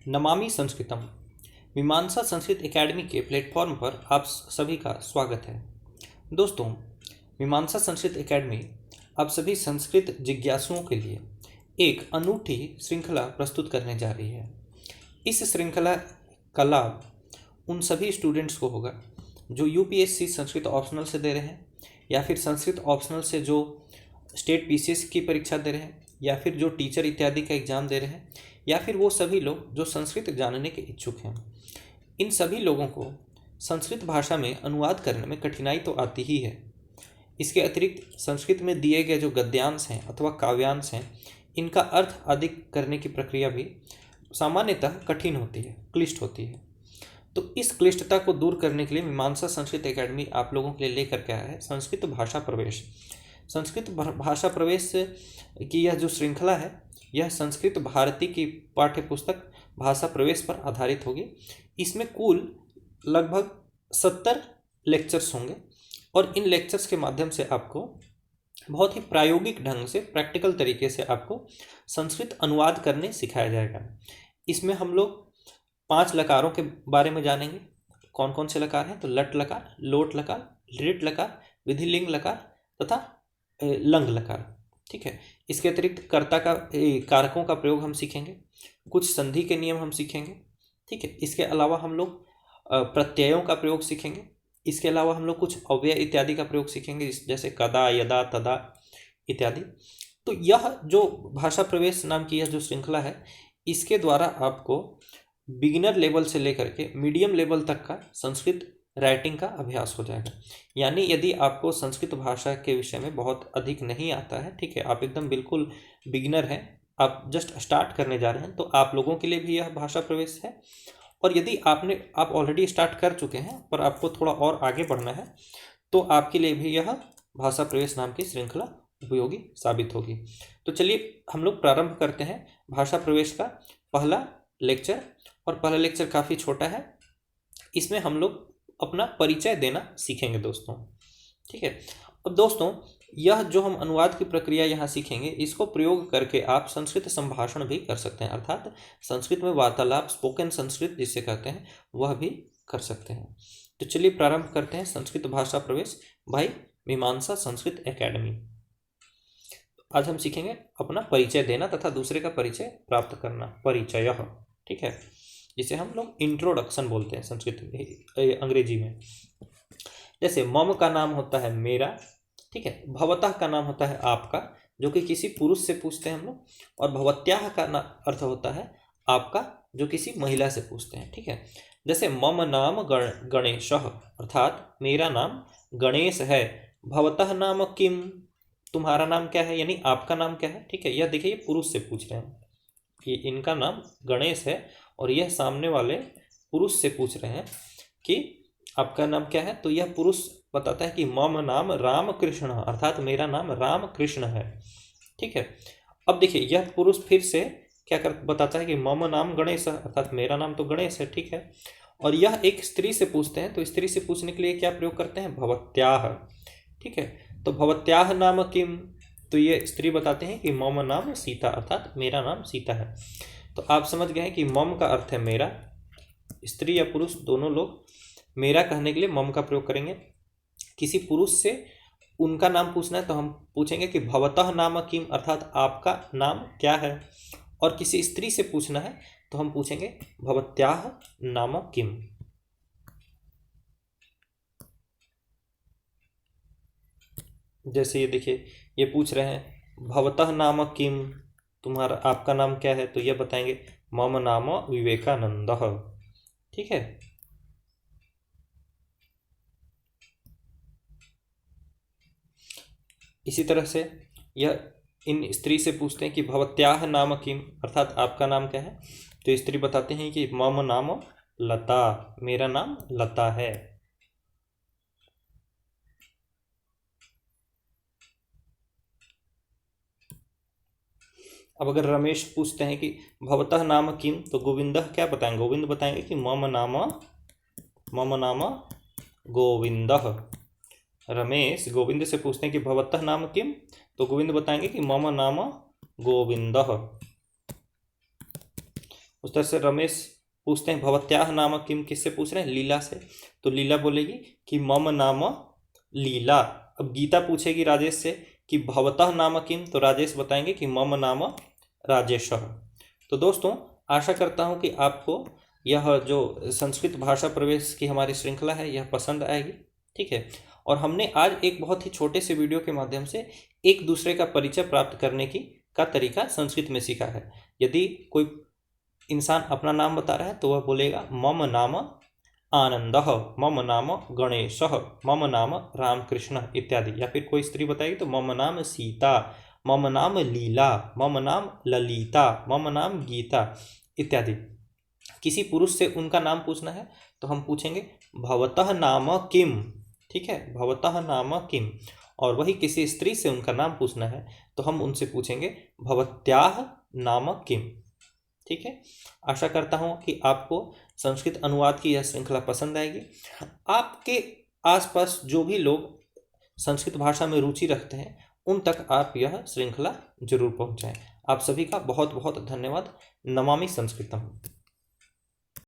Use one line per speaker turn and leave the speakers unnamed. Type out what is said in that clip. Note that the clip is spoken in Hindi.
नमामि संस्कृतम मीमांसा संस्कृत एकेडमी के प्लेटफॉर्म पर आप सभी का स्वागत है। दोस्तों, मीमांसा संस्कृत एकेडमी आप सभी संस्कृत जिज्ञासुओं के लिए एक अनूठी श्रृंखला प्रस्तुत करने जा रही है। इस श्रृंखला का लाभ उन सभी स्टूडेंट्स को होगा जो यूपीएससी संस्कृत ऑप्शनल से दे रहे हैं, या फिर संस्कृत ऑप्शनल से जो स्टेट पीसीएस की परीक्षा दे रहे हैं, या फिर जो टीचर इत्यादि का एग्ज़ाम दे रहे हैं, या फिर वो सभी लोग जो संस्कृत जानने के इच्छुक हैं। इन सभी लोगों को संस्कृत भाषा में अनुवाद करने में कठिनाई तो आती ही है। इसके अतिरिक्त संस्कृत में दिए गए जो गद्यांश हैं अथवा काव्यांश हैं, इनका अर्थ आदि करने की प्रक्रिया भी सामान्यतः कठिन होती है, क्लिष्ट होती है। तो इस क्लिष्टता को दूर करने के लिए मीमांसा संस्कृत एकेडमी आप लोगों के लिए लेकर के आया है संस्कृत भाषा प्रवेश। संस्कृत भाषा प्रवेश की यह जो श्रृंखला है, यह संस्कृत भारती की पाठ्य पुस्तक भाषा प्रवेश पर आधारित होगी। इसमें कुल लगभग 70 लेक्चर्स होंगे और इन लेक्चर्स के माध्यम से आपको बहुत ही प्रायोगिक ढंग से, प्रैक्टिकल तरीके से आपको संस्कृत अनुवाद करने सिखाया जाएगा। इसमें हम लोग 5 लकारों के बारे में जानेंगे। कौन कौन से लकार हैं? तो लट लकार, लोट लकार, लिट लकार, विधिलिंग लकार तथा लंग लकार। ठीक है। इसके अतिरिक्त कर्ता का कारकों का प्रयोग हम सीखेंगे, कुछ संधि के नियम हम सीखेंगे। ठीक है। इसके अलावा हम लोग प्रत्ययों का प्रयोग सीखेंगे। इसके अलावा हम लोग कुछ अव्यय इत्यादि का प्रयोग सीखेंगे, जैसे कदा, यदा, तदा इत्यादि। तो यह जो भाषा प्रवेश नाम की यह जो श्रृंखला है, इसके द्वारा आपको बिगिनर लेवल से लेकर के मीडियम लेवल तक का संस्कृत राइटिंग का अभ्यास हो जाएगा। यानी यदि आपको संस्कृत भाषा के विषय में बहुत अधिक नहीं आता है, ठीक है, आप एकदम बिल्कुल बिगिनर हैं, आप जस्ट स्टार्ट करने जा रहे हैं, तो आप लोगों के लिए भी यह भाषा प्रवेश है। और यदि आप ऑलरेडी स्टार्ट कर चुके हैं पर आपको थोड़ा और आगे बढ़ना है, तो आपके लिए भी यह भाषा प्रवेश नाम की श्रृंखला उपयोगी साबित होगी। तो चलिए हम लोग प्रारंभ करते हैं भाषा प्रवेश का पहला लेक्चर। और पहला लेक्चर काफ़ी छोटा है, इसमें हम लोग अपना परिचय देना सीखेंगे दोस्तों। ठीक है। अब दोस्तों, यह जो हम अनुवाद की प्रक्रिया यहाँ सीखेंगे, इसको प्रयोग करके आप संस्कृत संभाषण भी कर सकते हैं, अर्थात संस्कृत में वार्तालाप, स्पोकन संस्कृत जिसे कहते हैं, वह भी कर सकते हैं। तो चलिए प्रारंभ करते हैं संस्कृत भाषा प्रवेश बाय मीमांसा संस्कृत एकेडमी। आज हम सीखेंगे अपना परिचय देना तथा दूसरे का परिचय प्राप्त करना, परिचय। ठीक है, जिसे हम लोग इंट्रोडक्शन बोलते हैं संस्कृत अंग्रेजी में। जैसे मम का नाम होता है मेरा, ठीक है, भवतः का नाम होता है आपका, जो कि किसी पुरुष से पूछते हैं हम लोग, और भवत्याः का अर्थ होता है आपका, जो किसी महिला से पूछते हैं। ठीक है। जैसे मम नाम गणेशः, अर्थात मेरा नाम गणेश है। भवतः नाम किम, तुम्हारा नाम क्या है, यानी आपका नाम क्या है। ठीक है। यह देखिए, ये पुरुष से पूछ रहे हैं कि इनका नाम गणेश है, और यह सामने वाले पुरुष से पूछ रहे हैं कि आपका नाम क्या है। तो यह पुरुष बताता है कि मम नाम रामकृष्ण, अर्थात मेरा नाम रामकृष्ण है। ठीक है। अब देखिए, यह पुरुष फिर से क्या बताता है कि मम नाम गणेश, अर्थात मेरा नाम तो गणेश है। ठीक है। और यह एक स्त्री से पूछते हैं, तो स्त्री से पूछने के लिए क्या प्रयोग करते हैं? भवत्याः। ठीक है। तो भवत्याः नाम किम, तो ये स्त्री बताते हैं कि मम नाम सीता, अर्थात मेरा नाम सीता है। तो आप समझ गए हैं कि मम का अर्थ है मेरा। स्त्री या पुरुष दोनों लोग मेरा कहने के लिए मम का प्रयोग करेंगे। किसी पुरुष से उनका नाम पूछना है तो हम पूछेंगे कि भवतः नाम किम, अर्थात आपका नाम क्या है। और किसी स्त्री से पूछना है तो हम पूछेंगे भवत्याः नाम किम। जैसे ये देखिए, ये पूछ रहे हैं भवतः नाम किम, तुम्हारा आपका नाम क्या है, तो यह बताएंगे मम नाम विवेकानंदः। ठीक है। इसी तरह से यह इन स्त्री से पूछते हैं कि भवत्याः नाम किम, अर्थात आपका नाम क्या है, तो स्त्री बताते हैं कि मम नाम लता, मेरा नाम लता है। अब अगर रमेश पूछते हैं कि भवतः नाम किम, तो गोविंदः क्या बताएंगे? गोविंद बताएंगे कि मम नाम गोविंदः। रमेश गोविंद से पूछते हैं कि भवतः नाम किम, तो गोविंद बताएंगे कि मम नाम गोविंदः। उस तरह से रमेश पूछते हैं भवत्याह नाम किम, किससे पूछ रहे हैं? लीला से। तो लीला बोलेगी कि मम नाम लीला। अब गीता पूछेगी राजेश से कि भवतः नाम किम, तो राजेश बताएंगे कि मम नाम राजेश। तो दोस्तों आशा करता हूँ कि आपको यह जो संस्कृत भाषा प्रवेश की हमारी श्रृंखला है यह पसंद आएगी। ठीक है, और हमने आज एक बहुत ही छोटे से वीडियो के माध्यम से एक दूसरे का परिचय प्राप्त करने का तरीका संस्कृत में सीखा है। यदि कोई इंसान अपना नाम बता रहा है तो वह बोलेगा मम नाम आनंदः, मम नाम गणेशः, मम नाम रामकृष्ण इत्यादि। या फिर कोई स्त्री बताएगी तो मम नाम सीता, मम नाम लीला, मम नाम ललिता, मम नाम गीता इत्यादि। किसी पुरुष से उनका नाम पूछना है तो हम पूछेंगे भवतः नाम किम। ठीक है, भवतः नाम किम। और वही किसी स्त्री से उनका नाम पूछना है तो हम उनसे पूछेंगे भवत्याह नाम किम। ठीक है, आशा करता हूँ कि आपको संस्कृत अनुवाद की यह श्रृंखला पसंद आएगी। आपके आसपास जो भी लोग संस्कृत भाषा में रुचि रखते हैं उन तक आप यह श्रृंखला जरूर पहुँचाएं। आप सभी का बहुत बहुत धन्यवाद। नमामि संस्कृतम।